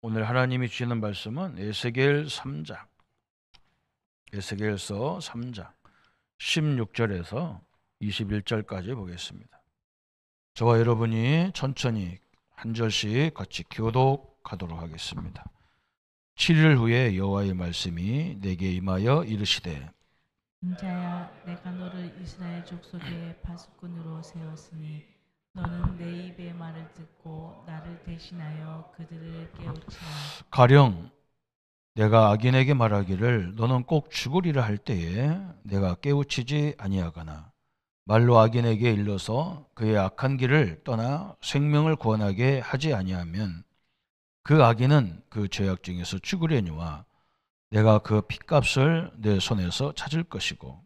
오늘 하나님이 주시는 말씀은 에스겔 3장, 에스겔서 3장 16절에서 21절까지 보겠습니다. 저와 여러분이 천천히 한 절씩 같이 교독하도록 하겠습니다. 7일 후에 여호와의 말씀이 내게 임하여 이르시되 인자야, 내가 너를 이스라엘 족속의 파수꾼으로 세웠으니 너는 내 입의 말을 듣고 나를 대신하여 그들을 깨우치라. 가령 내가 악인에게 말하기를 너는 꼭 죽으리라 할 때에 내가 깨우치지 아니하거나 말로 악인에게 일러서 그의 악한 길을 떠나 생명을 구원하게 하지 아니하면 그 악인은 그 죄악 중에서 죽으려니와 내가 그 핏값을 내 손에서 찾을 것이고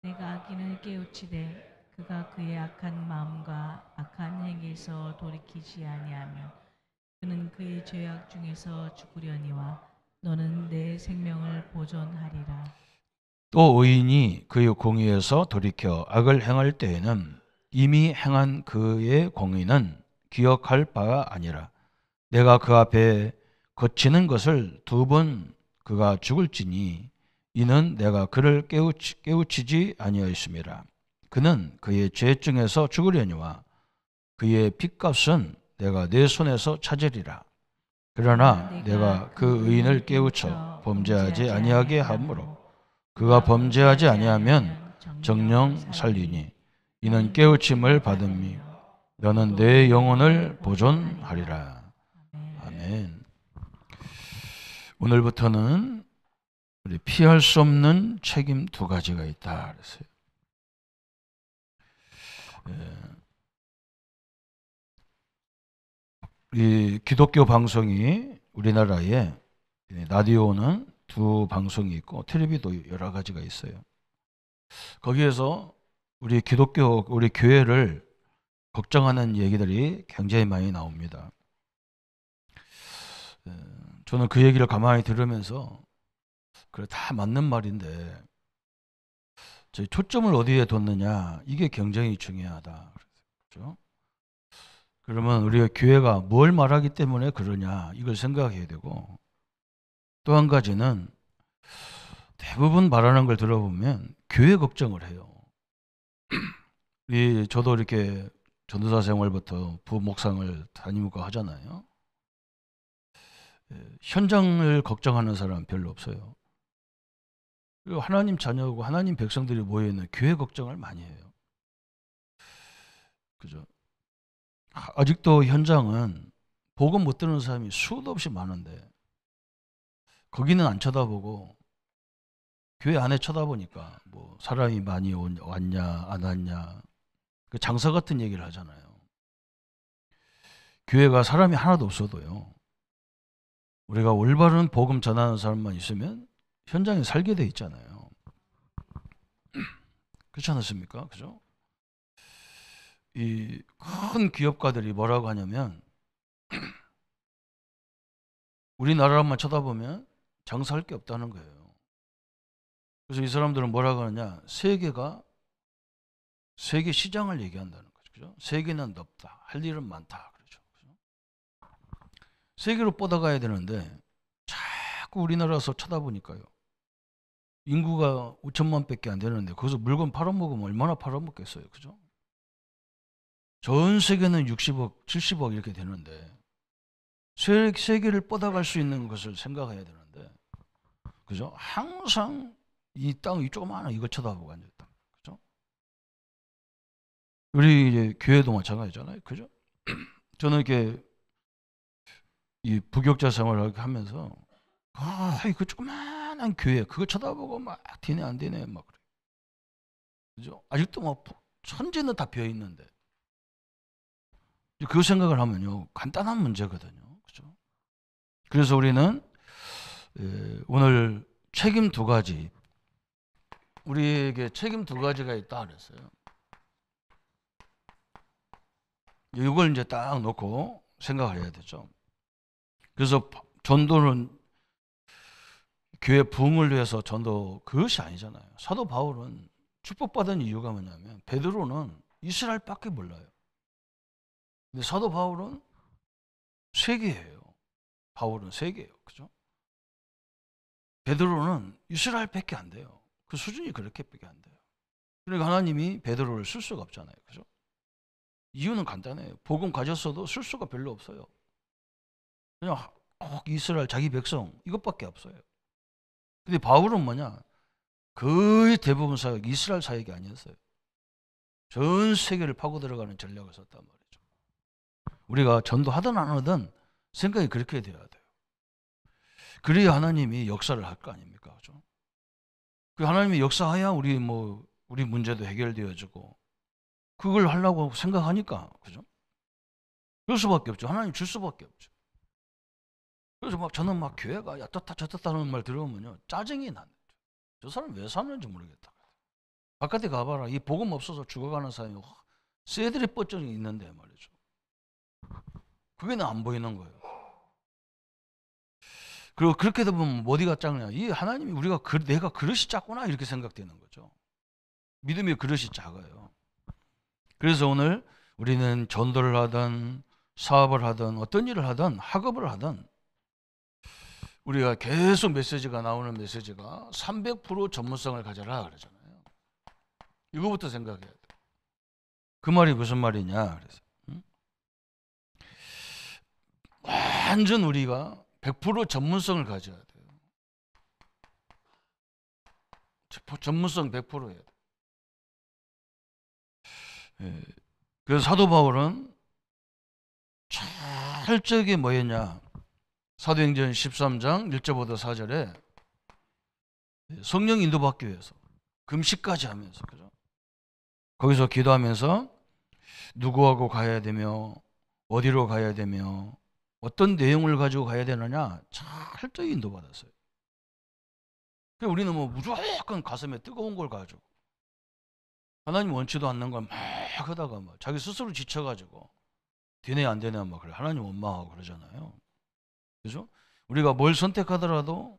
내가 악인을 깨우치되 그가 그의 악한 마음과 악한 행위에서 돌이키지 아니하면 그는 그의 죄악 중에서 죽으려니와 너는 내 생명을 보존하리라. 또 의인이 그의 공의에서 돌이켜 악을 행할 때에는 이미 행한 그의 공의는 기억할 바가 아니라 내가 그 앞에 거치는 것을 두 번 그가 죽을지니 이는 내가 그를 깨우치지 아니하였음이라. 그는 그의 죄 중에서 죽으려니와 그의 핏값은 내가 내 손에서 찾으리라. 그러나 내가 그 의인을 깨우쳐 범죄하지 아니하게 하므로 그가 범죄하지 아니하면 정령 살리니 이는 깨우침을 받음이 너는 내 영혼을 보존하리라. 아멘. 오늘부터는 우리 피할 수 없는 책임 두 가지가 있다 그랬어요. 이 기독교 방송이 우리나라에 라디오는 두 방송이 있고 텔레비도 여러 가지가 있어요. 거기에서 우리 기독교, 우리 교회를 걱정하는 얘기들이 굉장히 많이 나옵니다. 저는 그 얘기를 가만히 들으면서 그래 다 맞는 말인데 저희 초점을 어디에 뒀느냐 이게 굉장히 중요하다. 그렇죠? 그러면 우리가 교회가 뭘 말하기 때문에 그러냐 이걸 생각해야 되고 또 한 가지는 대부분 말하는 걸 들어보면 교회 걱정을 해요. 저도 이렇게 전도사 생활부터 부목상을 다니고 하잖아요. 현장을 걱정하는 사람은 별로 없어요. 그리고 하나님 자녀고 하나님 백성들이 모여있는 교회 걱정을 많이 해요. 그죠? 아직도 현장은 복음 못 듣는 사람이 수도 없이 많은데 거기는 안 쳐다보고 교회 안에 쳐다보니까 뭐 사람이 많이 왔냐 안 왔냐 그 장사 같은 얘기를 하잖아요. 교회가 사람이 하나도 없어도요. 우리가 올바른 복음 전하는 사람만 있으면 현장에 살게 돼 있잖아요. 그렇지 않습니까? 그죠? 이 큰 기업가들이 뭐라고 하냐면 우리나라만 쳐다보면 장사할 게 없다는 거예요. 그래서 이 사람들은 뭐라고 하느냐? 세계 시장을 얘기한다는 거죠. 그죠? 세계는 넓다. 할 일은 많다. 그렇죠. 그죠? 세계로 뻗어가야 되는데 자꾸 우리나라에서 쳐다보니까요. 인구가 5천만 밖에 안 되는데 거기서 물건 팔아먹으면 얼마나 팔아먹겠어요. 그죠? 전 세계는 60억, 70억 이렇게 되는데 세계를 뻗어갈 수 있는 것을 생각해야 되는데 그죠? 항상 이 땅, 이 조그마한 이걸 쳐다보고 앉았다. 그죠? 우리 이제 교회도 마찬가지잖아요. 그죠? 저는 이렇게 이 부교육자 생활을 하면서 그 조그마한 교회 그거 쳐다보고 막 되네 안 되네 막 그래. 그죠? 아직도 막 천지는 다 비어 있는데 그 생각을 하면요 간단한 문제거든요. 그죠? 그래서 우리는 오늘 책임 두 가지 우리에게 책임 두 가지가 있다 그랬어요. 이걸 이제 딱 놓고 생각을 해야 되죠. 그래서 전도는 교회 부흥을 위해서 전도 그것이 아니잖아요. 사도 바울은 축복받은 이유가 뭐냐면 베드로는 이스라엘밖에 몰라요. 근데 사도 바울은 세계예요. 바울은 세계예요. 그죠? 베드로는 이스라엘밖에 안 돼요. 그 수준이 그렇게밖에 안 돼요. 그러니까 하나님이 베드로를 쓸 수가 없잖아요. 그죠? 이유는 간단해요. 복음 가졌어도 쓸 수가 별로 없어요. 그냥 꼭 이스라엘 자기 백성 이것밖에 없어요. 근데 바울은 뭐냐? 거의 대부분 사역이 이스라엘 사역이 아니었어요. 전 세계를 파고 들어가는 전략을 썼단 말이죠. 우리가 전도하든 안 하든 생각이 그렇게 돼야 돼요. 그래야 하나님이 역사를 할 거 아닙니까? 그죠? 그 하나님이 역사해야 우리 문제도 해결되어지고 그걸 하려고 생각하니까, 그죠? 그럴 수밖에 없죠. 하나님 줄 수밖에 없죠. 그래서 저는 교회가 야떻다 저떻다는 말 들으면요 짜증이 나요. 저 사람 왜 사는지 모르겠다. 바깥에 가봐라. 이 복음 없어서 죽어가는 사람이 새들이 뻗정이 있는데 말이죠. 그게 안 보이는 거예요. 그리고 그렇게 되면 어디가 작냐? 이 하나님이 내가 그릇이 작구나 이렇게 생각되는 거죠. 믿음의 그릇이 작아요. 그래서 오늘 우리는 전도를 하든 사업을 하든 어떤 일을 하든 학업을 하든 우리가 계속 메시지가 나오는 메시지가 300% 전문성을 가져라 그러잖아요. 이거부터 생각해야 돼. 그 말이 무슨 말이냐? 그래서 완전 우리가 100% 전문성을 가져야 돼요. 전문성 100%예요. 예. 그래서 사도 바울은 철저하게 뭐였냐? 사도행전 13장 1절부터 4절에 성령 인도받기 위해서 금식까지 하면서, 그죠? 거기서 기도하면서 누구하고 가야 되며 어디로 가야 되며 어떤 내용을 가지고 가야 되느냐 철저히 인도받았어요. 그러니까 우리는 무조건 가슴에 뜨거운 걸 가지고 하나님 원치도 않는 걸 막 하다가 자기 스스로 지쳐가지고 되네 안 되네 그래 하나님 원망하고 그러잖아요. 그죠? 우리가 뭘 선택하더라도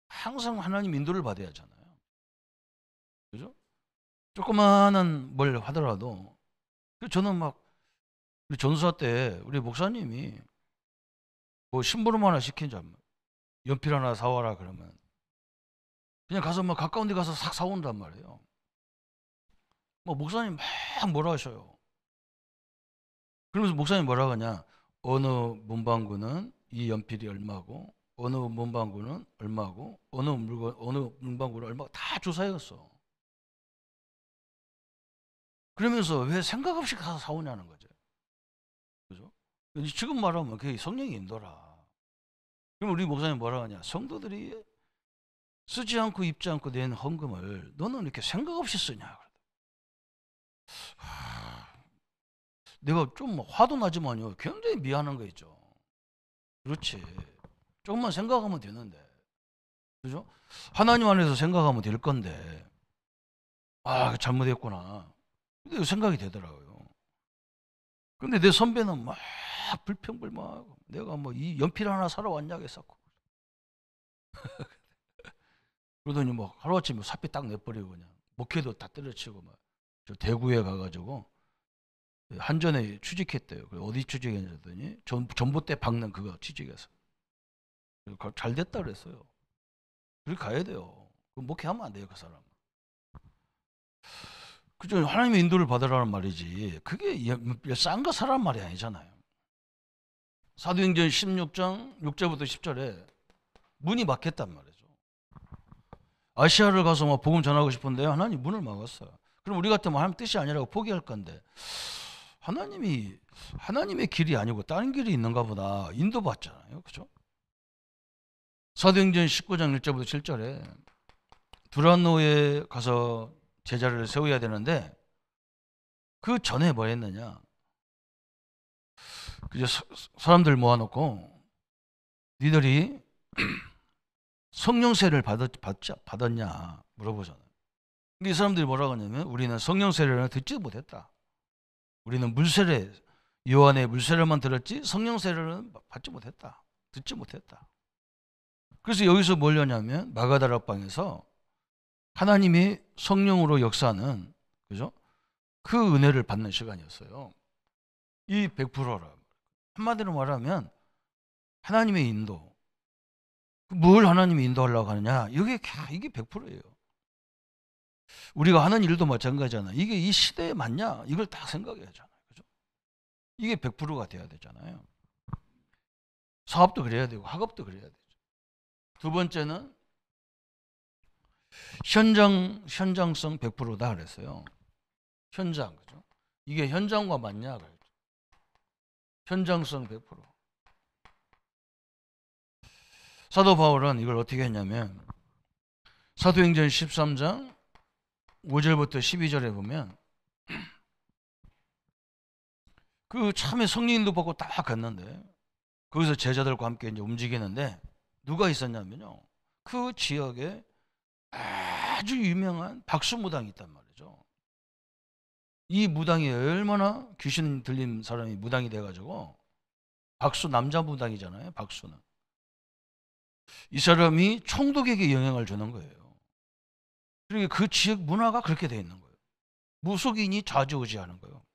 항상 하나님 인도를 받아야 하잖아요. 그죠? 조그마한 뭘 하더라도 저는 우리 전수사 때 우리 목사님이 심부름 하나 시킨다면 연필 하나 사와라 그러면 그냥 가서 가까운 데 가서 싹 사온단 말이에요. 목사님 막 뭐라 하셔요. 그러면서 목사님 뭐라 하냐? 어느 문방구는 이 연필이 얼마고 어느 문방구는 얼마고 어느 문방구는 얼마고 다 조사해갔어. 그러면서 왜 생각 없이 가서 사오냐는 거죠. 그죠? 지금 말하면 그게 성령의 인도라. 그럼 우리 목사님 뭐라 하냐? 성도들이 쓰지 않고 입지 않고 낸 헌금을 너는 이렇게 생각 없이 쓰냐? 내가 좀 화도 나지만요. 굉장히 미안한 거 있죠. 그렇지. 조금만 생각하면 되는데. 그죠? 하나님 안에서 생각하면 될 건데. 잘못했구나. 근데 생각이 되더라고요. 근데 내 선배는 불평불만하고 내가 이 연필 하나 사러 왔냐고 했었고. 그러더니 하루아침에 사표 딱 내버리고 그냥 목회도 다 때려치고 저 대구에 가가지고 한전에 취직했대요. 어디 취직했더니 전봇대 박는 그거 취직해서 잘 됐다 그랬어요. 그렇게 가야 돼요. 목회하면 안 돼요, 그 사람. 그죠? 하나님의 인도를 받으라는 말이지. 그게 싼 거 사란 말이 아니잖아요. 사도행전 16장 6절부터 10절에 문이 막혔단 말이죠. 아시아를 가서 복음 전하고 싶은데 하나님 문을 막았어요. 그럼 우리 같으면 하나님 뜻이 아니라고 포기할 건데 하나님의 길이 아니고 다른 길이 있는가 보다 인도받잖아요. 그죠? 사도행전 19장 1절부터 7절에 두란노에 가서 제자를 세워야 되는데 그 전에 뭐 했느냐? 그저 사람들 모아놓고 니들이 성령세를 받았냐 물어보잖아요. 이 사람들이 뭐라고 하냐면 우리는 성령세례를 듣지 못했다. 우리는 물세례 요한의 물세례만 들었지 성령세례는 받지 못했다. 듣지 못했다. 그래서 여기서 뭘 하냐면 마가다락방에서 하나님이 성령으로 역사하는, 그죠? 그 은혜를 받는 시간이었어요. 이 100%라. 한마디로 말하면 하나님의 인도, 뭘 하나님이 인도하려고 하느냐? 이게 100%예요. 우리가 하는 일도 마찬가지잖아요. 이게 이 시대에 맞냐? 이걸 딱 생각해야 하잖아요. 그죠? 이게 100%가 돼야 되잖아요. 사업도 그래야 되고 학업도 그래야 되죠. 두 번째는 현장성 100%다 그랬어요. 현장, 그죠? 이게 현장과 맞냐? 그랬죠. 현장성 100%. 사도 바울은 이걸 어떻게 했냐면 사도행전 13장 5절부터 12절에 보면 그 참에 성령님도 받고 딱 갔는데 거기서 제자들과 함께 이제 움직이는데 누가 있었냐면요. 그 지역에 아주 유명한 박수무당이 있단 말이죠. 이 무당이 얼마나 귀신 들린 사람이 무당이 돼가지고 박수 남자 무당이잖아요. 박수는. 이 사람이 총독에게 영향을 주는 거예요. 그러니까 그 지역 문화가 그렇게 돼 있는 거예요. 무속인이 좌지우지하는 거예요.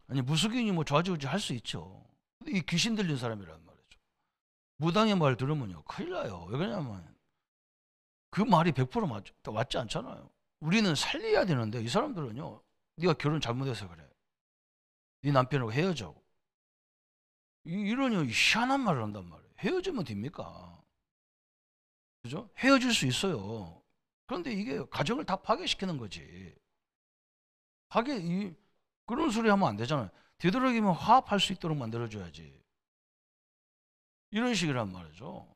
아니 무속인이 뭐 좌지우지 할 수 있죠. 이 귀신 들린 사람이란 말이죠. 무당의 말 들으면요 큰일 나요. 왜 그러냐면 그 말이 100% 맞지 않잖아요. 우리는 살려야 되는데 이 사람들은요 네가 결혼 잘못해서 그래. 네 남편하고 헤어져. 이런 희한한 말을 한단 말이에요. 헤어지면 됩니까? 그죠? 헤어질 수 있어요. 그런데 이게 가정을 다 파괴시키는 거지. 그런 소리 하면 안 되잖아요. 되도록이면 화합할 수 있도록 만들어줘야지. 이런 식이란 말이죠.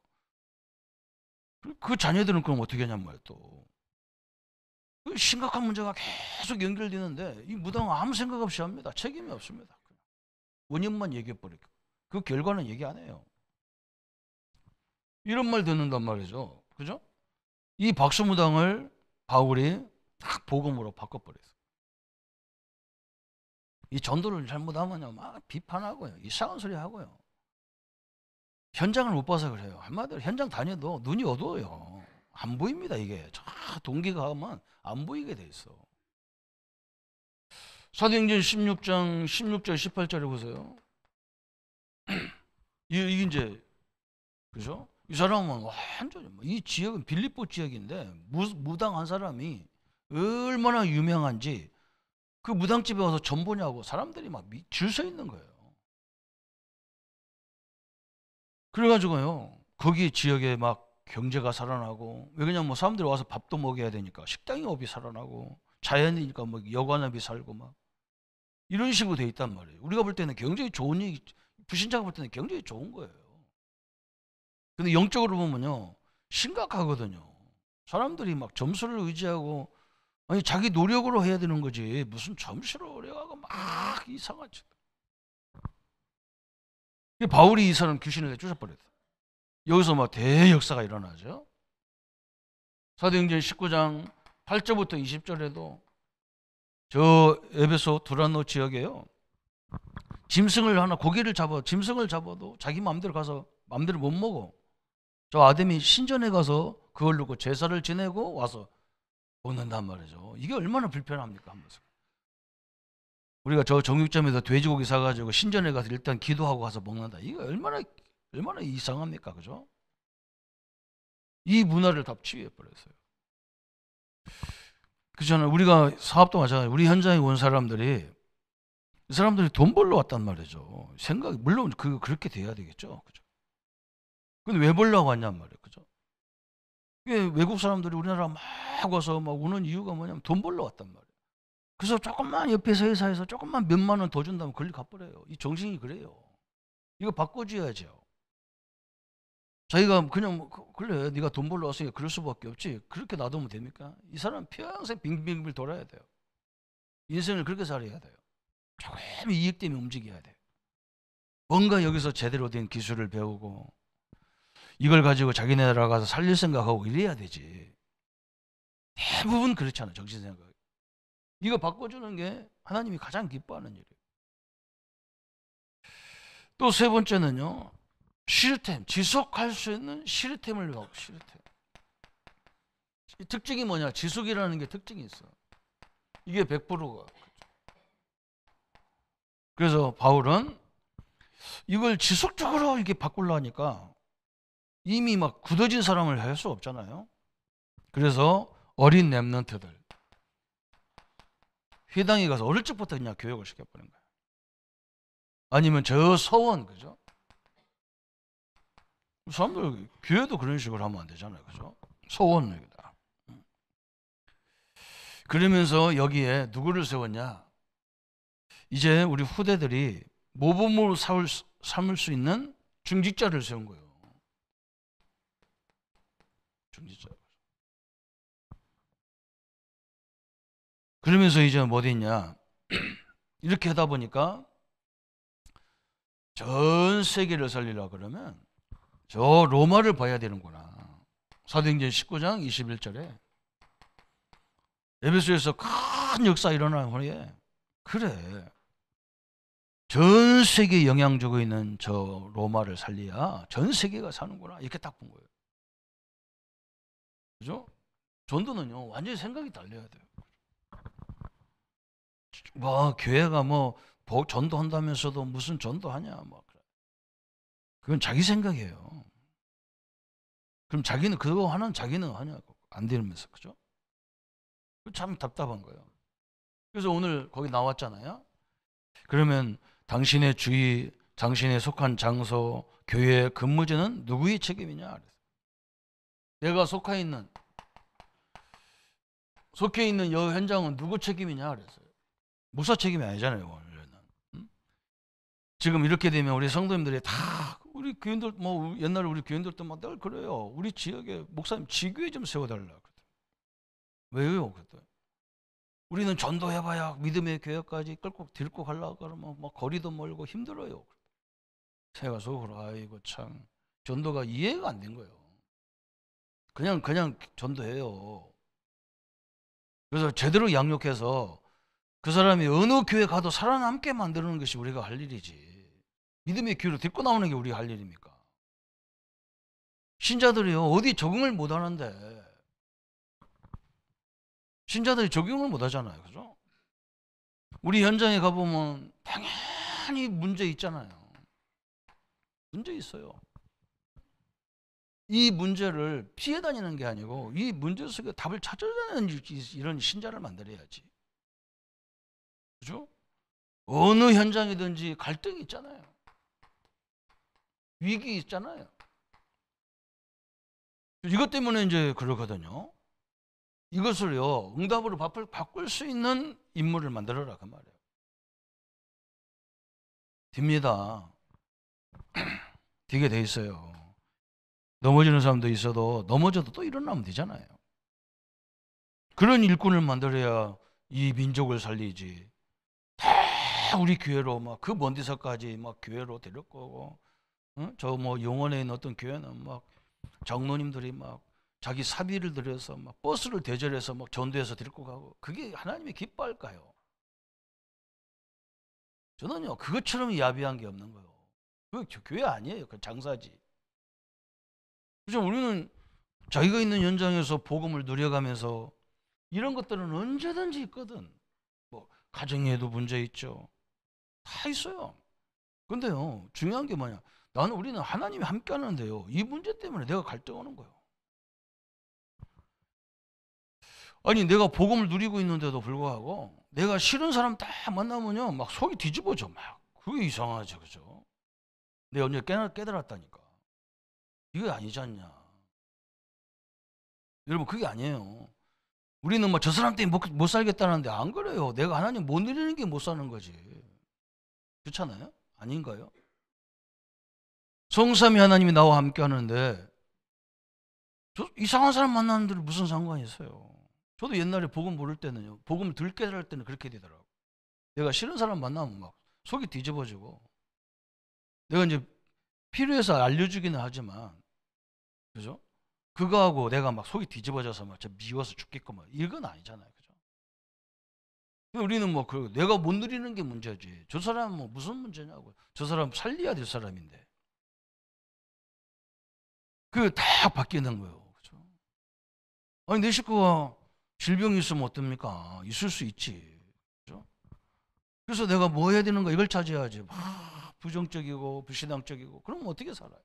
그 자녀들은 그럼 어떻게 하냔 말이에요. 또 심각한 문제가 계속 연결되는데 이 무당은 아무 생각 없이 합니다. 책임이 없습니다. 원인만 얘기해버리고 그 결과는 얘기 안 해요. 이런 말 듣는단 말이죠. 그죠? 이 박수무당을 바울이 딱 복음으로 바꿔버렸어요. 이 전도를 잘못하면요 막 비판하고요 이상한 소리 하고요 현장을 못 봐서 그래요. 한마디로 현장 다녀도 눈이 어두워요. 안 보입니다. 이게 저 동기가 하면 안 보이게 돼 있어. 사도행전 16장 16절 18절에 보세요. 이게 이제 그죠? 이 사람은 완전히 이 지역은 빌립보 지역인데 무당 한 사람이 얼마나 유명한지 그 무당집에 와서 전 보냐고 사람들이 막 줄 서 있는 거예요. 그래가지고요 거기 지역에 막 경제가 살아나고 왜냐면 뭐 사람들이 와서 밥도 먹여야 되니까 식당업이 살아나고 자연이니까 뭐 여관업이 살고 막 이런 식으로 돼 있단 말이에요. 우리가 볼 때는 굉장히 좋은 얘기, 불신자가 볼 때는 굉장히 좋은 거예요. 근데 영적으로 보면요 심각하거든요. 사람들이 막 점수를 의지하고 아니 자기 노력으로 해야 되는 거지 무슨 점수로 어려가고 막 이상하지. 바울이 이 사람 귀신을 쫓아버렸다. 여기서 막 대역사가 일어나죠. 사도행전 19장 8절부터 20절에도 저 에베소 두란노 지역에요. 짐승을 하나 고기를 잡아 짐승을 잡아도 자기 마음대로 가서 마음대로 못 먹어. 저 아담이 신전에 가서 그걸 놓고 제사를 지내고 와서 먹는단 말이죠. 이게 얼마나 불편합니까? 한 번씩. 우리가 저 정육점에서 돼지고기 사가지고 신전에 가서 일단 기도하고 가서 먹는다. 이거 얼마나 이상합니까? 그죠? 이 문화를 다 치유해버렸어요. 그렇잖아요. 우리가 사업도 마찬가지예요. 우리 현장에 온 사람들이 이 사람들이 돈 벌러 왔단 말이죠. 물론 그렇게 돼야 되겠죠. 그죠? 근데 왜 벌려고 왔냔 말이에요. 그죠? 외국 사람들이 우리나라 막 와서 막 오는 이유가 뭐냐면 돈 벌러 왔단 말이에요. 그래서 조금만 옆에서 회사에서 조금만 몇만 원 더 준다면 걸리 가버려요. 이 정신이 그래요. 이거 바꿔줘야죠. 자기가 그냥 그래 네가 돈 벌러 왔으니까 그럴 수밖에 없지 그렇게 놔두면 됩니까? 이 사람 평생 빙빙빙 돌아야 돼요. 인생을 그렇게 살아야 돼요. 조금 이익 때문에 움직여야 돼요. 뭔가 여기서 제대로 된 기술을 배우고 이걸 가지고 자기네 나라 가서 살릴 생각하고 이래야 되지. 대부분 그렇잖아요. 정신생각. 이거 바꿔주는 게 하나님이 가장 기뻐하는 일이에요. 또 세 번째는요. 시스템, 지속할 수 있는 시스템을 배우고 시스템. 특징이 뭐냐? 지속이라는 게 특징이 있어. 이게 100%가. 그래서 바울은 이걸 지속적으로 이렇게 바꾸려 하니까 이미 막 굳어진 사람을 할 수 없잖아요. 그래서 어린 렘넌트들 회당에 가서 어릴 적부터 그냥 교육을 시켜버린 거예요. 아니면 저 서원, 그죠? 사람들 교회도 그런 식으로 하면 안 되잖아요, 그죠? 서원이다. 그러면서 여기에 누구를 세웠냐? 이제 우리 후대들이 모범으로 삼을 수 있는 중직자를 세운 거예요. 중직자. 그러면서 이제 뭐 됐냐? 이렇게 하다 보니까 전 세계를 살리려 그러면 저 로마를 봐야 되는구나. 사도행전 19장 21절에 에베소에서 큰 역사 일어나는 후에 그래, 전 세계에 영향 주고 있는 저 로마를 살려야 전 세계가 사는구나, 이렇게 딱 본 거예요. 그죠? 전도는요 완전히 생각이 달려야 돼요. 뭐 교회가 뭐 전도한다면서도 무슨 전도하냐, 뭐 그건 자기 생각이에요. 그럼 자기는 그거 하는 자기는 하냐고 안 되면서, 그죠? 참 답답한 거예요. 그래서 오늘 거기 나왔잖아요. 그러면 당신의 주위, 당신의 속한 장소, 교회 근무자는 누구의 책임이냐? 그래서 내가 속해 있는 이 현장은 누구 책임이냐? 그랬어요. 목사 책임이 아니잖아요, 원래는. 지금 이렇게 되면 우리 성도님들이 다 우리 교인들 뭐 옛날에 우리 교인들도 막 늘 그래요. 우리 지역에 목사님 지교회 좀 세워달라. 왜요? 그랬더니 우리는 전도해봐야 믿음의 교회까지 끌고 데리고 가려고 그러면 막 거리도 멀고 힘들어요. 제가 속으로 아이고 참 전도가 이해가 안 된 거예요. 그냥 전도해요. 그래서 제대로 양육해서 그 사람이 어느 교회 가도 살아남게 만드는 것이 우리가 할 일이지. 믿음의 교회로 데리고 나오는 게 우리가 할 일입니까? 신자들이요 어디 적응을 못 하는데, 신자들이 적용을 못 하잖아요, 그죠? 우리 현장에 가보면 당연히 문제 있잖아요. 문제 있어요. 이 문제를 피해 다니는 게 아니고 이 문제 속에 답을 찾아내는 이런 신자를 만들어야지, 그죠? 어느 현장이든지 갈등이 있잖아요. 위기 있잖아요. 이것 때문에 이제 그러거든요. 이것을요 응답으로 바꿀 수 있는 인물을 만들어라, 그 말이에요. 됩니다. 되게 돼 있어요. 넘어지는 사람도 있어도 넘어져도 또 일어나면 되잖아요. 그런 일꾼을 만들어야 이 민족을 살리지. 다 우리 교회로 막 그 먼 데서까지 막 교회로 데려오고, 저 뭐 용원에 있는 어떤 교회는 막 장로님들이 막 자기 사비를 들여서 막 버스를 대절해서 막 전도해서 데리고 가고, 그게 하나님이 기뻐할까요? 저는요 그것처럼 야비한 게 없는 거예요. 그 교회 아니에요. 그 장사지. 그죠? 우리는 자기가 있는 현장에서 복음을 누려가면서 이런 것들은 언제든지 있거든. 뭐 가정에도 문제 있죠. 다 있어요. 근데요 중요한 게 뭐냐, 우리는 하나님이 함께 하는데요 이 문제 때문에 내가 갈등하는 거예요. 아니 내가 복음을 누리고 있는데도 불구하고 내가 싫은 사람 딱 만나면요 막 속이 뒤집어져. 막 그게 이상하죠, 그죠? 내가 언제 깨달았다니까. 이게 아니지 않냐. 여러분 그게 아니에요. 우리는 뭐 저 사람 때문에 못 살겠다는데 안 그래요. 내가 하나님 못 누리는 게 못 사는 거지. 그렇잖아요? 아닌가요? 성삼위 하나님이 나와 함께 하는데 저 이상한 사람 만나는 데는 무슨 상관이 있어요? 저도 옛날에 복음 모를 때는요, 복음을 덜 깨달을 때는 그렇게 되더라고. 내가 싫은 사람 만나면 막 속이 뒤집어지고, 내가 이제 필요해서 알려주기는 하지만, 그죠? 그거하고 내가 막 속이 뒤집어져서 막 미워서 죽겠고 막 이건 아니잖아요, 그죠? 우리는 뭐 내가 못 누리는 게 문제지. 저 사람은 뭐 무슨 문제냐고. 저 사람 살려야 될 사람인데. 그게 다 바뀌는 거예요, 그죠? 아니 내 식구가 질병이 있으면 어떻습니까? 있을 수 있지, 그죠? 그래서 내가 뭐 해야 되는가 이걸 찾아야지. 막 부정적이고 불신앙적이고 그러면 어떻게 살아요?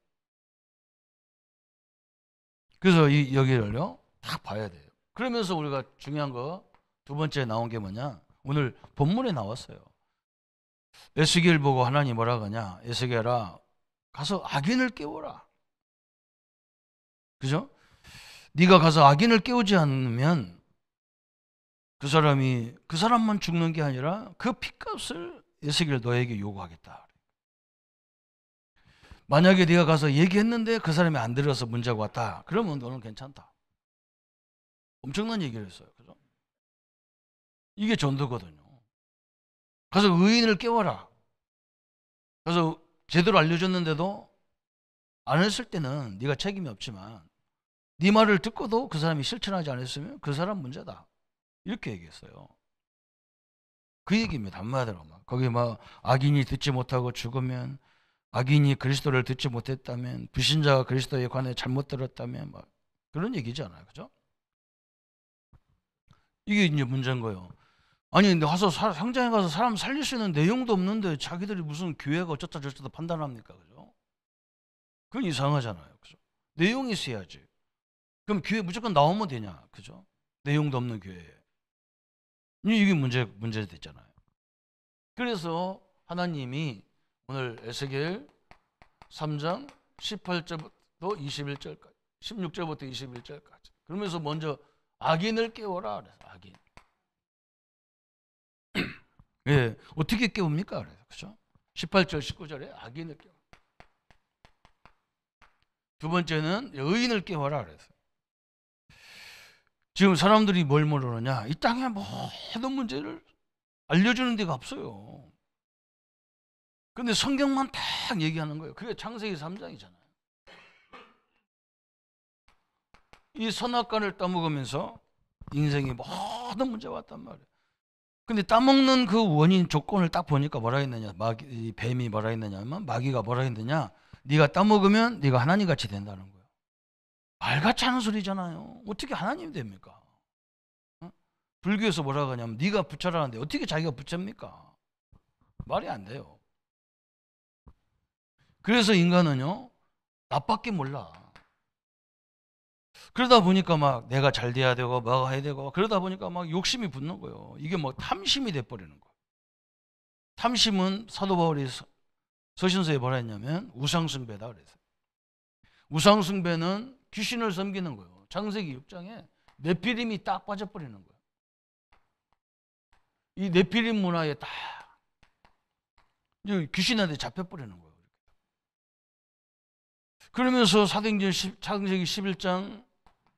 그래서 여기를요 딱 봐야 돼요. 그러면서 우리가 중요한 거 두 번째 나온 게 뭐냐? 오늘 본문에 나왔어요. 에스겔 보고 하나님 뭐라 하냐? 에스겔아 가서 악인을 깨워라. 그죠? 네가 가서 악인을 깨우지 않으면 그 사람만 죽는 게 아니라 그 핏값을 에스겔 너에게 요구하겠다. 만약에 네가 가서 얘기했는데 그 사람이 안 들어서 문제가 왔다. 그러면 너는 괜찮다. 엄청난 얘기를 했어요. 그죠? 이게 전도거든요. 가서 의인을 깨워라. 그래서 제대로 알려줬는데도 안 했을 때는 네가 책임이 없지만 네 말을 듣고도 그 사람이 실천하지 않았으면 그 사람 문제다. 이렇게 얘기했어요. 그 얘기입니다. 한마디로 막 거기 막 악인이 듣지 못하고 죽으면, 악인이 그리스도를 듣지 못했다면, 불신자가 그리스도에 관해 잘못 들었다면 막 그런 얘기잖아요. 그죠? 이게 이제 문제인 거예요. 아니 근데 가서 현장에 가서 사람 살릴 수 있는 내용도 없는데 자기들이 무슨 교회가 어쩌다 저쩌다 판단합니까? 그죠? 그건 이상하잖아요. 그죠? 내용이 있어야지. 그럼 교회 무조건 나오면 되냐? 그죠? 내용도 없는 교회에. 이게 문제 됐잖아요. 그래서 하나님이 오늘 에스겔 3장 18절부터 21절까지, 16절부터 21절까지. 그러면서 먼저 악인을 깨워라 그래서 악인. 예, 어떻게 깨웁니까? 그래서 그죠? 18절, 19절에 악인을 깨워. 두 번째는 의인을 깨워라 그래서. 지금 사람들이 뭘 모르느냐? 이 땅에 모든 문제를 알려주는 데가 없어요. 근데 성경만 딱 얘기하는 거예요. 그게 창세기 3장이잖아요. 이 선악과를 따먹으면서 인생에 모든 문제가 왔단 말이에요. 근데 따먹는 그 원인 조건을 딱 보니까 뭐라 했느냐? 뱀이 뭐라 했느냐면, 마귀가 뭐라 했느냐? 네가 따먹으면 네가 하나님 같이 된다는 거예요. 말같지 않은 소리잖아요. 어떻게 하나님이 됩니까? 어? 불교에서 뭐라고 하냐면 네가 부처라는데 어떻게 자기가 부처입니까? 말이 안 돼요. 그래서 인간은요 나밖에 몰라. 그러다 보니까 막 내가 잘 돼야 되고 뭐가 해야 되고 그러다 보니까 막 욕심이 붙는 거예요. 이게 뭐 탐심이 돼버리는 거예요. 탐심은 사도 바울이 서신서에 뭐라 했냐면 우상숭배다 그랬어요. 우상숭배는 귀신을 섬기는 거예요. 창세기 6장에 네피림이 딱 빠져버리는 거예요. 이 네피림 문화에 딱 귀신한테 잡혀버리는 거예요. 그러면서 창세기 11장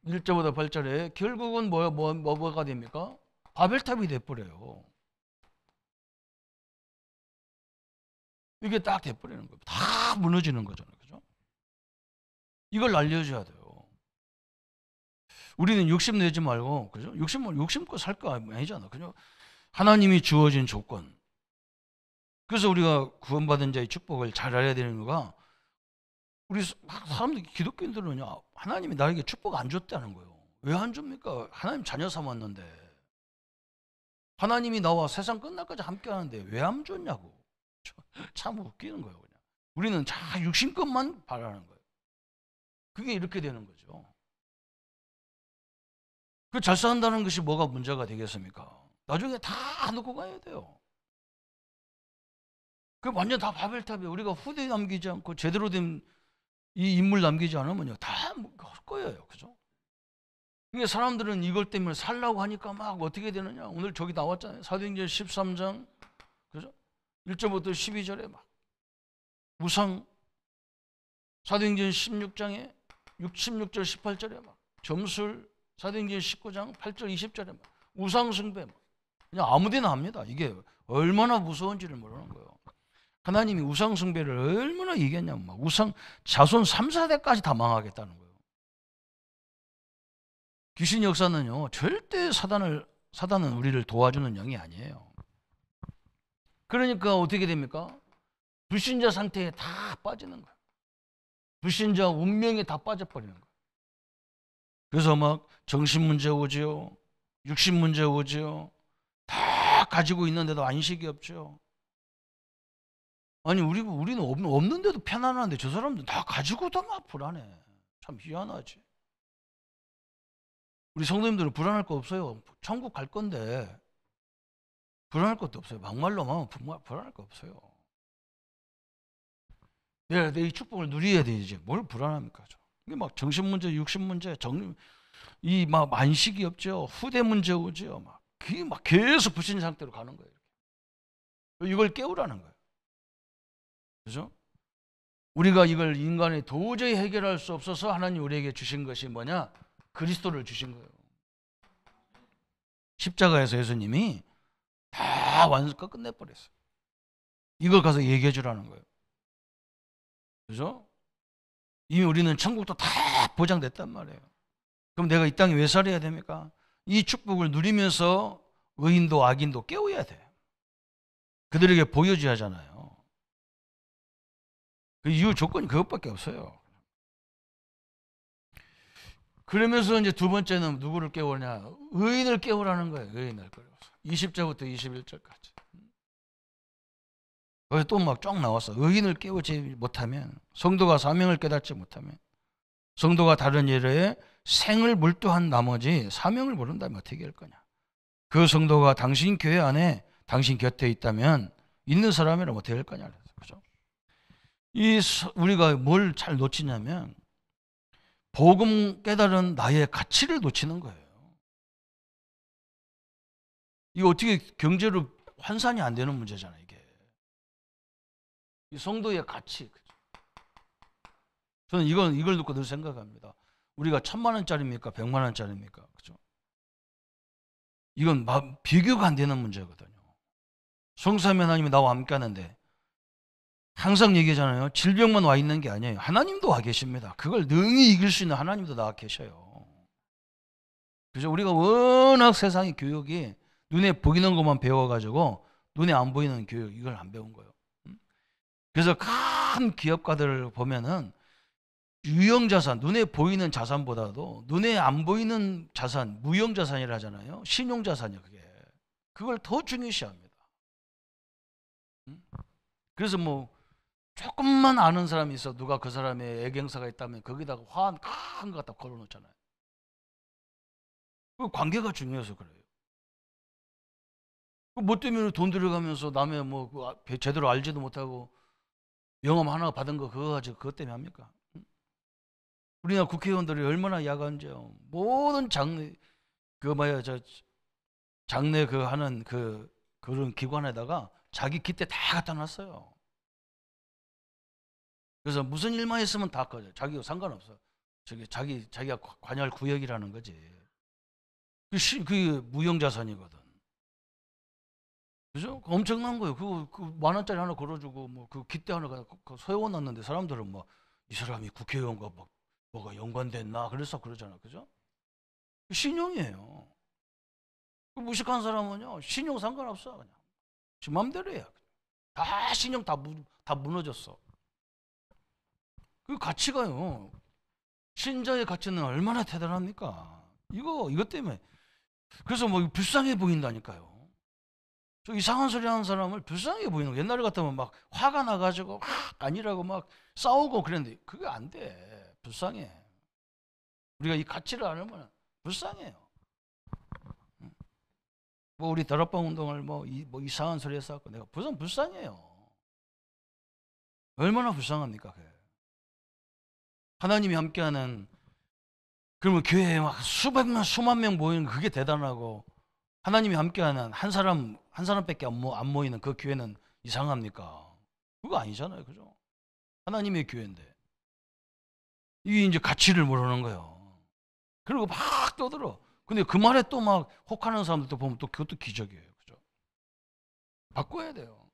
1절보다 8절에 결국은 뭐가 됩니까? 바벨탑이 돼버려요. 이게 딱 돼버리는 거예요. 다 무너지는 거잖아요. 그죠? 이걸 알려줘야 돼요. 우리는 욕심 내지 말고, 그죠? 욕심껏 살 거 아니잖아. 그죠? 하나님이 주어진 조건. 그래서 우리가 구원받은 자의 축복을 잘 알아야 되는 이유가, 우리 사람들, 기독교인들은요, 하나님이 나에게 축복 안 줬다는 거예요. 왜 안 줍니까? 하나님 자녀 삼았는데. 하나님이 나와 세상 끝날까지 함께 하는데 왜 안 줬냐고. 참 웃기는 거예요, 그냥. 우리는 자 육신것만 바라는 거예요. 그게 이렇게 되는 거죠. 그 잘 산다는 것이 뭐가 문제가 되겠습니까? 나중에 다 놓고 가야 돼요. 그 완전 다 바벨탑이에요. 우리가 후대 남기지 않고 제대로 된 이 인물 남기지 않으면요, 다 할 거예요. 그죠? 그러니까 사람들은 이걸 때문에 살라고 하니까 막 어떻게 되느냐. 오늘 저기 나왔잖아요. 사도행전 13장, 그죠? 1절부터 12절에 막 우상, 사도행전 16장에 16절 18절에 막 점술, 사도행전 19장 8절 20절에 막 우상 숭배, 그냥 아무데나 합니다. 이게 얼마나 무서운지를 모르는 거예요. 하나님이 우상 숭배를 얼마나 얘기했냐면 막 우상 자손 3, 4대까지 다 망하겠다는 거예요. 귀신 역사는요 절대 사단은 우리를 도와주는 영이 아니에요. 그러니까 어떻게 됩니까? 불신자 상태에 다 빠지는 거예요. 불신자 운명에 다 빠져버리는 거예요. 그래서 막 정신 문제 오지요, 육신 문제 오지요, 다 가지고 있는데도 안식이 없죠. 아니 우리는 없는데도 편안한데 저 사람들은 다 가지고도 막 불안해. 참 희한하지. 우리 성도님들은 불안할 거 없어요. 천국 갈 건데 불안할 것도 없어요. 막말로만 불안할 거 없어요. 내가 이 축복을 누려야 되지. 뭘 불안합니까? 이게 막 정신 문제, 육신 문제, 이 막 만식이 없죠. 후대 문제 오죠. 그게 막 계속 부신 상태로 가는 거예요. 이걸 깨우라는 거예요. 그죠? 우리가 이걸 인간이 도저히 해결할 수 없어서 하나님 우리에게 주신 것이 뭐냐? 그리스도를 주신 거예요. 십자가에서 예수님이 다 완성껏 끝내버렸어요. 이걸 가서 얘기해 주라는 거예요. 그죠? 이미 우리는 천국도 다 보장됐단 말이에요. 그럼 내가 이 땅에 왜 살아야 됩니까? 이 축복을 누리면서 의인도 악인도 깨워야 돼. 그들에게 보여줘야 하잖아요. 그 이유 조건이 그것밖에 없어요. 그러면서 이제 두 번째는 누구를 깨우냐? 의인을 깨우라는 거예요. 의인을 깨워서. 20절부터 21절까지. 거기 또 막 쫙 나왔어. 의인을 깨우지 못하면, 성도가 사명을 깨닫지 못하면, 성도가 다른 일에 생을 몰두한 나머지 사명을 모른다면 어떻게 할 거냐? 그 성도가 당신 교회 안에 당신 곁에 있다면 있는 사람이라면 어떻게 할 거냐? 그죠? 우리가 뭘 잘 놓치냐면 복음 깨달은 나의 가치를 놓치는 거예요. 이거 어떻게 경제로 환산이 안 되는 문제잖아요, 이게. 이 성도의 가치. 저는 이걸 놓고 늘 생각합니다. 우리가 1,000,000원짜리입니까? 100만원짜리입니까? 그죠? 이건 비교가 안 되는 문제거든요. 성삼위 하나님이 나와 함께 하는데 항상 얘기하잖아요. 질병만 와 있는 게 아니에요. 하나님도 와 계십니다. 그걸 능히 이길 수 있는 하나님도 나와 계셔요. 그죠? 우리가 워낙 세상의 교육이 눈에 보이는 것만 배워가지고 눈에 안 보이는 교육 이걸 안 배운 거예요. 그래서 큰 기업가들을 보면은 유형자산, 눈에 보이는 자산보다도 눈에 안 보이는 자산, 무형자산이라 하잖아요. 신용자산이요, 그게. 그걸 더 중요시합니다. 그래서 뭐 조금만 아는 사람이 있어 누가 그 사람의 애경사가 있다면 거기다가 화환 큰 거 갖다 걸어놓잖아요. 그 관계가 중요해서 그래요. 뭐 때문에 돈 들여가면서 남의 뭐 제대로 알지도 못하고 영험 하나 받은 거 그거 가지고 그것 때문에 합니까? 우리나라 국회의원들이 얼마나 야간제요. 모든 장례 장례 하는 그런 기관에다가 자기 기대 다 갖다 놨어요. 그래서 무슨 일만 있으면 다 꺼져. 자기가 상관없어. 자기가 관여할 구역이라는 거지. 그게 무형자산이거든. 그죠? 엄청난 거예요. 그 10,000원짜리 하나 걸어주고 뭐 그 기대 하나 세워놨는데 사람들은 뭐 이 사람이 국회의원과 뭐가 연관됐나 그래서 그러잖아. 그죠? 신용이에요. 무식한 사람은요 신용 상관없어. 그냥 지 맘대로 해요. 다 신용 다 무너졌어. 그 가치가요. 신자의 가치는 얼마나 대단합니까? 이것 때문에. 그래서 뭐 불쌍해 보인다니까요. 저 이상한 소리 하는 사람을 불쌍해 보이는 거. 옛날에 같으면 막 화가 나가지고 아니라고 막 싸우고 그랬는데 그게 안 돼. 불쌍해. 우리가 이 가치를 알면 불쌍해요. 뭐 우리 다락방 운동을 뭐 이상한 소리 해서 내가 불쌍해요. 얼마나 불쌍합니까? 그게. 하나님이 함께하는 그러면 교회에 막 수백만 수만 명 모이는 그게 대단하고 하나님이 함께하는 한 사람밖에 안 모이는 그 교회는 이상합니까? 그거 아니잖아요, 그죠? 하나님의 교회인데 이게 이제 가치를 모르는 거예요. 그리고 막 떠들어. 근데 그 말에 또 막 혹하는 사람들도 보면 또 그것도 기적이에요, 그죠? 바꿔야 돼요.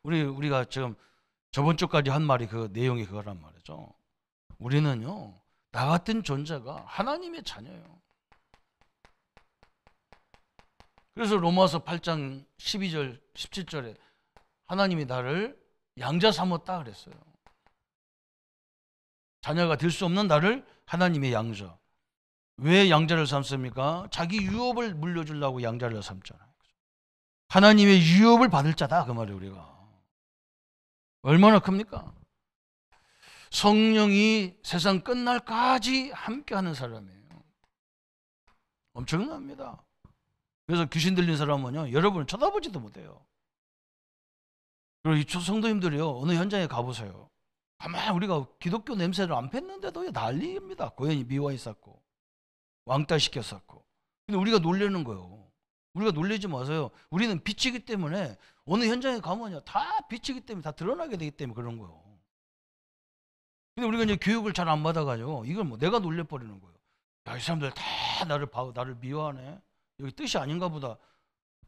우리가 지금 저번 주까지 한 말이 그 내용이 그거란 말이죠. 우리는요, 나 같은 존재가 하나님의 자녀예요. 그래서 로마서 8장 12절, 17절에 하나님이 나를 양자 삼았다 그랬어요. 자녀가 될 수 없는 나를 하나님의 양자. 왜 양자를 삼습니까? 자기 유업을 물려주려고 양자를 삼잖아요. 하나님의 유업을 받을 자다 그 말이에요. 우리가 얼마나 큽니까? 성령이 세상 끝날까지 함께하는 사람이에요. 엄청납니다. 그래서 귀신 들린 사람은요, 여러분을 쳐다보지도 못해요. 그리고 이 성도님들이요, 어느 현장에 가보세요. 아마 우리가 기독교 냄새를 안 폈는데도 난리입니다. 고연이 미워 있었고 왕따 시켰었고. 근데 우리가 놀라는 거예요. 우리가 놀라지 마세요. 우리는 빛이기 때문에 어느 현장에 가면요, 다 빛이기 때문에 다 드러나게 되기 때문에 그런 거예요. 근데 우리가 이제 교육을 잘 안 받아가지고 이걸 뭐 내가 놀래버리는 거예요. 야, 이 사람들 다 나를 미워하네. 여기 뜻이 아닌가 보다.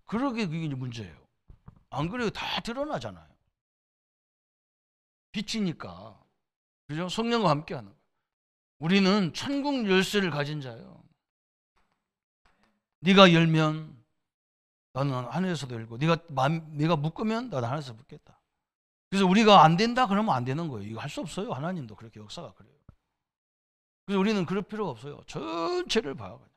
그러게 그게 이제 문제예요. 안 그래도 다 드러나잖아요. 빛이니까. 그죠? 성령과 함께 하는 거예요. 우리는 천국 열쇠를 가진 자예요. 네가 열면 나는 하늘에서도 열고, 네가 묶으면 나는 하늘에서 묶겠다. 그래서 우리가 안 된다 그러면 안 되는 거예요. 이거 할 수 없어요. 하나님도 그렇게 역사가 그래요. 그래서 우리는 그럴 필요가 없어요. 전체를 봐요. 그냥.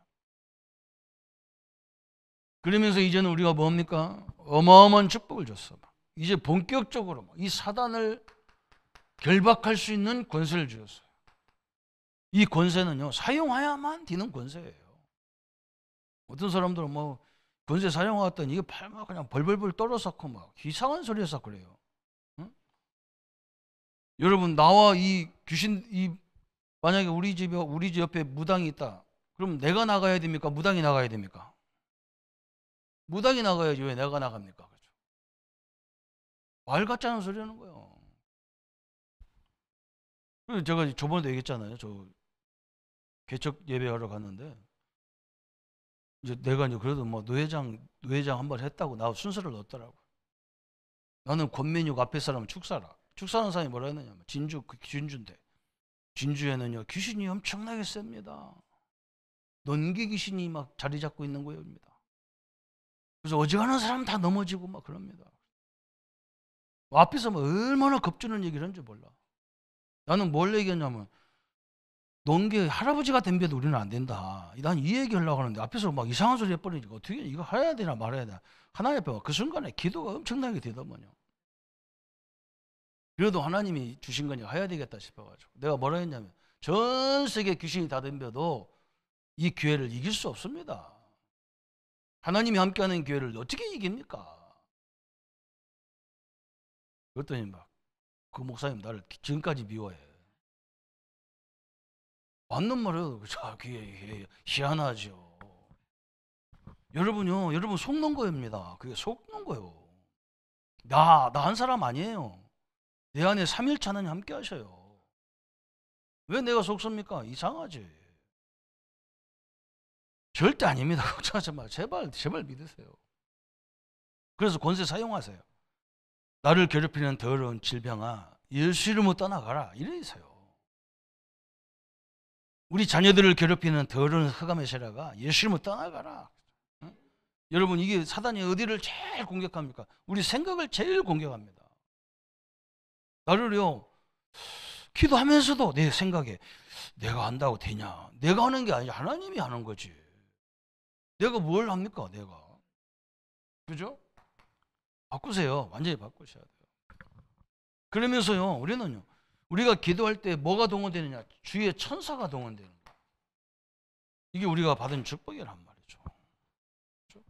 그러면서 이제는 우리가 뭡니까? 어마어마한 축복을 줬어. 이제 본격적으로 이 사단을 결박할 수 있는 권세를 주었어요. 이 권세는요, 사용해야만 되는 권세예요. 어떤 사람들은 뭐 권세 사용하았더니 이게 팔막 그냥 벌벌벌 떨어졌고 막 이상한 소리 해서 그래요. 응? 여러분, 나와 이 귀신, 만약에 우리 집 옆에 무당이 있다. 그럼 내가 나가야 됩니까? 무당이 나가야 됩니까? 무당이 나가야지 왜 내가 나갑니까? 그렇죠? 말 같지 않은 소리 하는 거예요. 그래서 제가 저번에도 얘기했잖아요. 저 개척 예배하러 갔는데 이제 내가 이제 그래도 뭐 노회장 한 번 했다고 나 순서를 넣었더라고. 나는 권면육 앞에 사람은 축사라. 축사하는 사람이 뭐라 했느냐? 진주인데 진주에는요 귀신이 엄청나게 셉니다. 논개 귀신이 막 자리 잡고 있는 거예요입니다. 그래서 어지간한 사람 다 넘어지고 막 그럽니다. 앞에서 뭐 얼마나 겁주는 얘기를 하는지 몰라. 나는 뭘 얘기했냐면 논개 할아버지가 덤벼도 우리는 안 된다. 난 이 얘기 하려고 하는데 앞에서 막 이상한 소리 해버리니까 어떻게 이거 해야 되나 말아야 되나. 하나님 앞에 그 순간에 기도가 엄청나게 되더만요. 그래도 하나님이 주신 거니까 해야 되겠다 싶어가지고 내가 뭐라 했냐면 전 세계 귀신이 다 덤벼도 이 기회를 이길 수 없습니다. 하나님이 함께하는 기회를 어떻게 이깁니까? 그랬더니 막 그 목사님 나를 지금까지 미워해. 맞는 말이에요. 그게 희한하죠. 여러분요, 여러분 속는 거입니다. 그게 속는 거예요. 나 한 사람 아니에요. 내 안에 삼일체 하나님 함께 하셔요. 왜 내가 속습니까? 이상하지. 절대 아닙니다. 걱정하지 마. 제발 믿으세요. 그래서 권세 사용하세요. 나를 괴롭히는 더러운 질병아, 예수 이름으로 떠나가라. 이래서요. 우리 자녀들을 괴롭히는 더러운 흑암의 세라가 예수 이름으로 떠나가라. 응? 여러분, 이게 사단이 어디를 제일 공격합니까? 우리 생각을 제일 공격합니다. 나를요, 기도하면서도 내 생각에 내가 한다고 되냐? 내가 하는 게 아니라 하나님이 하는 거지. 내가 뭘 합니까? 내가. 그죠? 바꾸세요. 완전히 바꾸셔야 돼요. 그러면서요, 우리가 기도할 때 뭐가 동원되느냐? 주의 천사가 동원되는 거예요. 이게 우리가 받은 축복이란 말이죠. 그렇죠?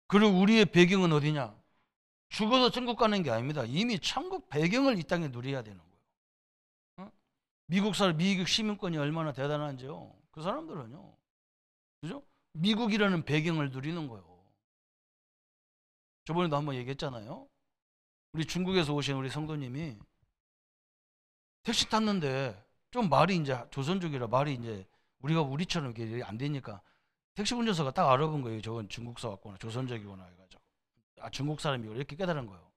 그리고 우리의 배경은 어디냐? 죽어서 천국 가는 게 아닙니다. 이미 천국 배경을 이 땅에 누려야 되는 거예요. 어? 미국 시민권이 얼마나 대단한지요. 그 사람들은요, 그죠? 미국이라는 배경을 누리는 거예요. 저번에도 한번 얘기했잖아요. 우리 중국에서 오신 우리 성도님이 택시 탔는데 좀 말이 이제 조선족이라 말이 이제 우리처럼 이게 안 되니까 택시 운전사가 딱 알아본 거예요. 저건 중국사 왔구나, 조선족이구나 해가지고 중국 사람이고 이렇게 깨달은 거예요.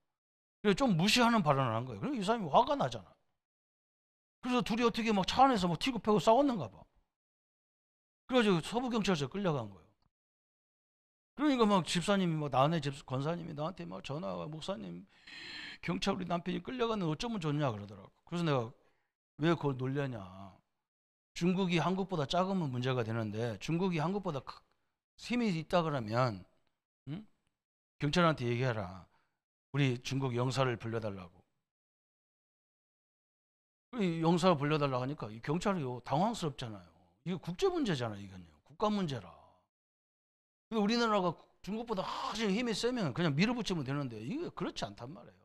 그래서 좀 무시하는 발언을 한 거예요. 그리고 이 사람이 화가 나잖아. 그래서 둘이 어떻게 막 차 안에서 뭐 튀고 패고 싸웠는가 봐. 그래가지고 서부경찰서에 끌려간 거예요. 그러니까 막 집사님이 막 나네 권사님이 나한테 막 전화가 목사님 경찰 우리 남편이 끌려갔는데 어쩌면 좋냐 그러더라고. 그래서 내가 왜 그걸 놀려냐. 중국이 한국보다 작으면 문제가 되는데 중국이 한국보다 힘이 있다 그러면 응? 경찰한테 얘기해라. 우리 중국 영사를 불러달라고. 영사를 불러달라고 하니까 이 경찰이요 당황스럽잖아요. 이게 국제 문제잖아요. 이건요 국가 문제라. 근데 우리나라가 중국보다 훨씬 힘이 세면 그냥 밀어붙이면 되는데 이게 그렇지 않단 말이에요.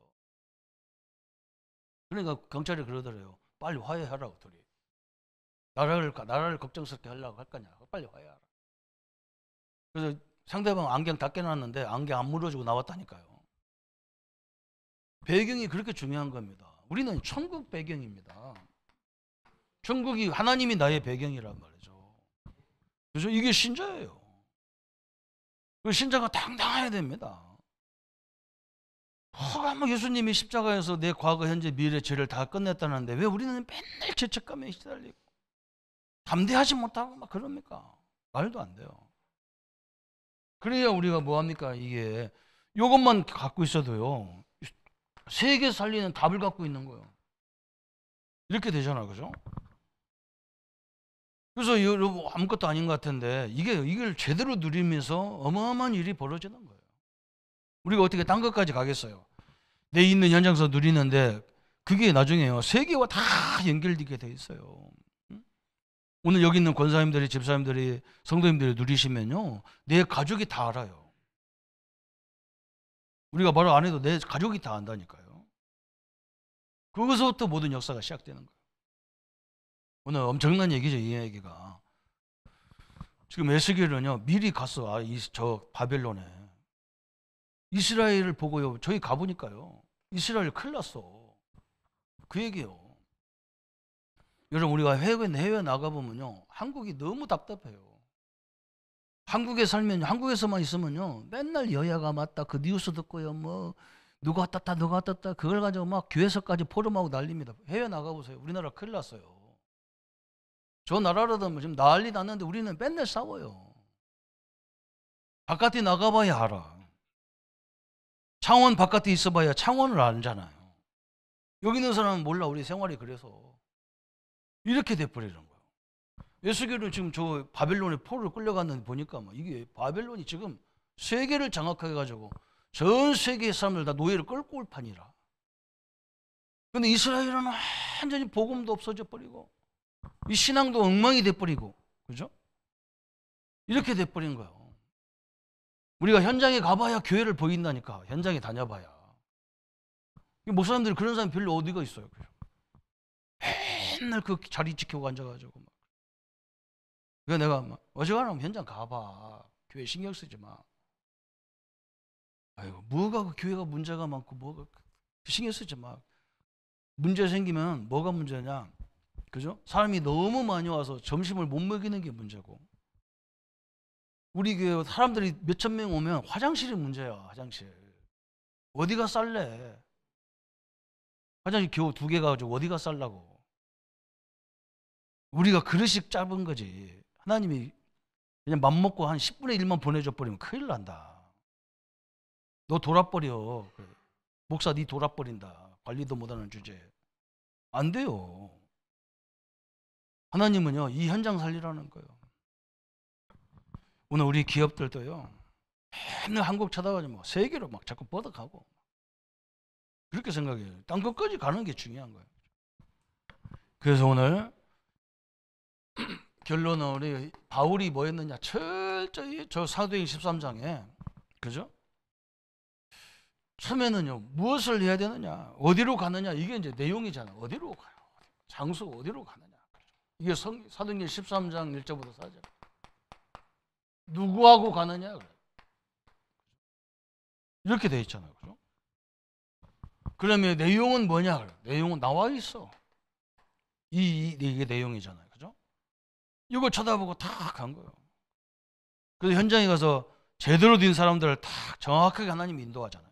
그러니까 경찰이 그러더래요. 빨리 화해하라고 둘이. 나라를 걱정스럽게 하려고 할 거냐. 빨리 화해하라. 그래서 상대방 안경 다 깨놨는데 안경 안 물어주고 나왔다니까요. 배경이 그렇게 중요한 겁니다. 우리는 천국 배경입니다. 천국이 하나님이 나의 배경이란 말이죠. 그래서 이게 신자예요. 그 신자가 당당해야 됩니다. 뭐 예수님이 십자가에서 내 과거, 현재, 미래 죄를 다 끝냈다는데 왜 우리는 맨날 죄책감에 시달리고 담대하지 못하고 막 그럽니까? 말도 안 돼요. 그래야 우리가 뭐합니까? 이게 이것만 갖고 있어도요, 세계 살리는 답을 갖고 있는 거예요. 이렇게 되잖아, 그죠? 그래서 여러분 아무것도 아닌 것 같은데 이걸 제대로 누리면서 어마어마한 일이 벌어지는 거예요. 우리가 어떻게 딴 것까지 가겠어요? 내 있는 현장에서 누리는데 그게 나중에요, 세계와 다 연결되게 돼 있어요. 오늘 여기 있는 권사님들이, 집사님들이, 성도님들이 누리시면요, 내 가족이 다 알아요. 우리가 말을 안 해도 내 가족이 다 안다니까요. 거기서부터 모든 역사가 시작되는 거예요. 오늘 엄청난 얘기죠, 이 얘기가. 지금 에스겔은요, 미리 갔어. 저 바벨론에. 이스라엘을 보고요, 저희 가보니까요, 이스라엘 큰일 났어. 그 얘기예요. 여러분, 우리가 해외 나가보면요, 한국이 너무 답답해요. 한국에 살면, 한국에서만 있으면요, 맨날 여야가 맞다, 그 뉴스 듣고요, 뭐, 누가 어떻다, 누가 어떻다, 그걸 가지고 막 교회에서까지 포럼하고 난립니다. 해외 나가보세요. 우리나라 큰일 났어요. 저 나라라도 지금 난리 났는데 우리는 맨날 싸워요. 바깥에 나가봐야 알아. 창원 바깥에 있어봐야 창원을 알잖아요. 여기 있는 사람은 몰라. 우리 생활이 그래서 이렇게 돼버리는 거예요. 에스겔은 지금 저 바벨론에 포로를 끌려갔는데 보니까 막 이게 바벨론이 지금 세계를 장악해 가지고 전 세계의 사람들 다 노예를 끌고 올 판이라. 근데 이스라엘은 완전히 복음도 없어져 버리고 이 신앙도 엉망이 돼버리고, 그죠? 이렇게 돼버린 거예요. 우리가 현장에 가봐야 교회를 보인다니까. 현장에 다녀봐야. 목사님들이 그런 사람이 별로 어디가 있어요. 맨날 그 자리 지키고 앉아가지고 막. 그래서 내가 막 어지간하면 현장 가봐. 교회 신경 쓰지 마. 아이고, 뭐가 그 교회가 문제가 많고 뭐가 신경 쓰지 마. 문제 생기면 뭐가 문제냐? 그죠? 사람이 너무 많이 와서 점심을 못 먹이는 게 문제고, 우리 교회 사람들이 몇천 명 오면 화장실이 문제야. 화장실 어디가 쌀래? 화장실 겨우 2개 가지고 어디가 쌀라고. 우리가 그릇이 짧은 거지. 하나님이 그냥 맘먹고 한 10분의 1만 보내줘 버리면 큰일 난다. 너 돌아버려. 목사 니 돌아버린다. 관리도 못하는 주제. 안 돼요. 하나님은요, 이 현장 살리라는 거예요. 오늘 우리 기업들도요, 맨날 한국 쳐다보지 뭐 세계로 막 자꾸 뻗어가고 그렇게 생각해요. 딴 것까지 가는 게 중요한 거예요. 그래서 오늘 결론은 우리 바울이 뭐 했느냐, 철저히 저 사도행 13장에, 그죠? 처음에는요, 무엇을 해야 되느냐, 어디로 가느냐, 이게 이제 내용이잖아. 어디로 가요? 장소 어디로 가느냐. 이게 사도행전 13장 1절부터 4절. 누구하고 가느냐, 그래. 이렇게 돼 있잖아요. 그죠? 그러면 내용은 뭐냐, 그래. 내용은 나와 있어. 이게 내용이잖아요. 그죠? 이걸 쳐다보고 탁 간 거예요. 그래서 현장에 가서 제대로 된 사람들을 탁 정확하게 하나님이 인도하잖아요.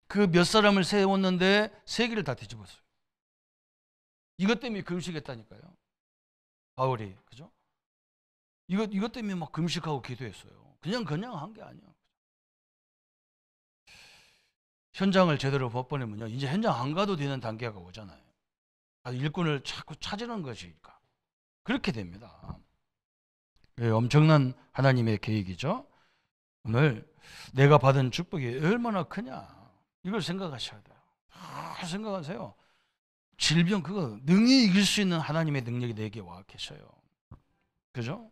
그 몇 사람을 세웠는데 세계를 다 뒤집었어요. 이것 때문에 금식했다니까요. 바울이, 그죠? 이것 때문에 막 금식하고 기도했어요. 그냥 한 게 아니야. 현장을 제대로 못 보내면요, 이제 현장 안 가도 되는 단계가 오잖아요. 일꾼을 자꾸 찾으는 것이니까 그렇게 됩니다. 엄청난 하나님의 계획이죠. 오늘 내가 받은 축복이 얼마나 크냐, 이걸 생각하셔야 돼요. 생각하세요. 질병 그거 능히 이길 수 있는 하나님의 능력이 내게 와 계셔요. 그죠?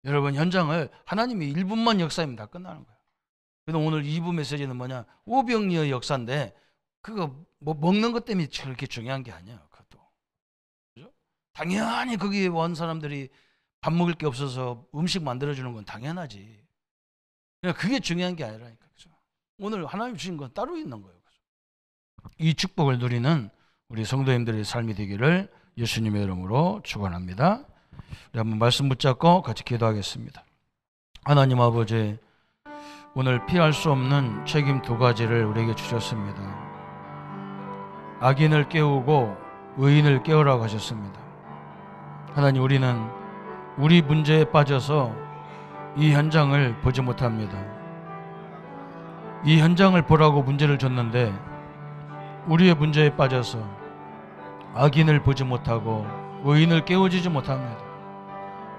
여러분, 현장을 하나님이 1분만 역사하면 다 끝나는 거예요. 그래서 오늘 2부 메시지는 뭐냐? 오병이어의 역사인데 그거 뭐 먹는 것 때문에 그렇게 중요한 게 아니에요. 그것도. 그죠? 당연히 거기에 온 사람들이 밥 먹을 게 없어서 음식 만들어주는 건 당연하지. 그러니까 그게 중요한 게 아니라니까. 그죠? 오늘 하나님 주신 건 따로 있는 거예요. 그죠? 이 축복을 누리는 우리 성도님들의 삶이 되기를 예수님의 이름으로 축원합니다. 우리 한번 말씀 붙잡고 같이 기도하겠습니다. 하나님 아버지, 오늘 피할 수 없는 책임 2가지를 우리에게 주셨습니다. 악인을 깨우고 의인을 깨우라고 하셨습니다. 하나님, 우리는 우리 문제에 빠져서 이 현장을 보지 못합니다. 이 현장을 보라고 문제를 줬는데 우리의 문제에 빠져서 악인을 보지 못하고 의인을 깨우지지 못합니다.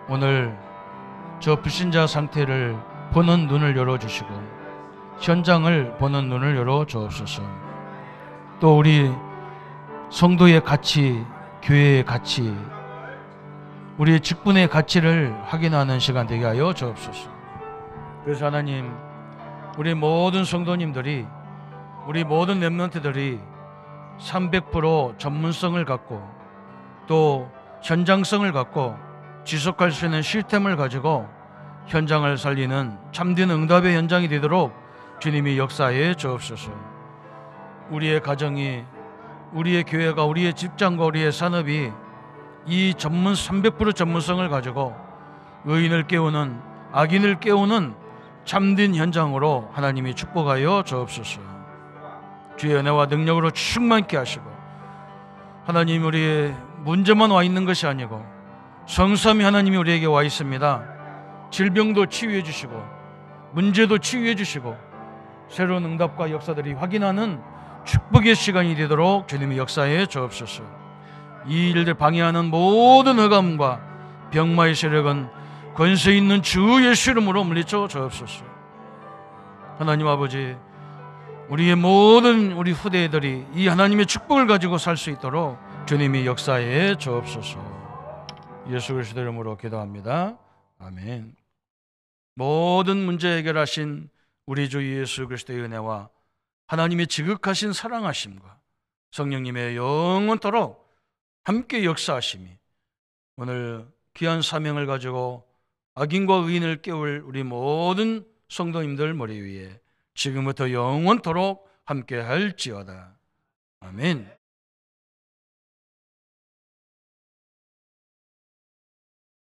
오늘 저 불신자 상태를 보는 눈을 열어주시고 현장을 보는 눈을 열어주옵소서. 또 우리 성도의 가치, 교회의 가치, 우리의 직분의 가치를 확인하는 시간 되게 하여 주옵소서. 그래서 하나님, 우리 모든 성도님들이, 우리 모든 렘넌트들이 300% 전문성을 갖고 또 현장성을 갖고 지속할 수 있는 시스템을 가지고 현장을 살리는 참된 응답의 현장이 되도록 주님이 역사해 주옵소서. 우리의 가정이, 우리의 교회가, 우리의 직장과 우리의 산업이 이 300% 전문성을 가지고 의인을 깨우는, 악인을 깨우는 참된 현장으로 하나님이 축복하여 주옵소서. 주의 은혜와 능력으로 충만케 하시고, 하나님, 우리의 문제만 와 있는 것이 아니고 성삼위 하나님이 우리에게 와 있습니다. 질병도 치유해 주시고 문제도 치유해 주시고 새로운 응답과 역사들이 확인하는 축복의 시간이 되도록 주님이 역사해 주옵소서. 이 일들 방해하는 모든 흑암과 병마의 세력은 권세 있는 주 예수 이름으로 물리쳐 주옵소서. 하나님 아버지, 우리의 모든 우리 후대들이 이 하나님의 축복을 가지고 살 수 있도록 주님이 역사해 주옵소서. 예수 그리스도 이름으로 기도합니다. 아멘. 모든 문제 해결하신 우리 주 예수 그리스도의 은혜와 하나님의 지극하신 사랑하심과 성령님의 영원토록 함께 역사하심이 오늘 귀한 사명을 가지고 악인과 의인을 깨울 우리 모든 성도님들 머리 위에 지금부터 영원토록 함께 할지어다. 아멘.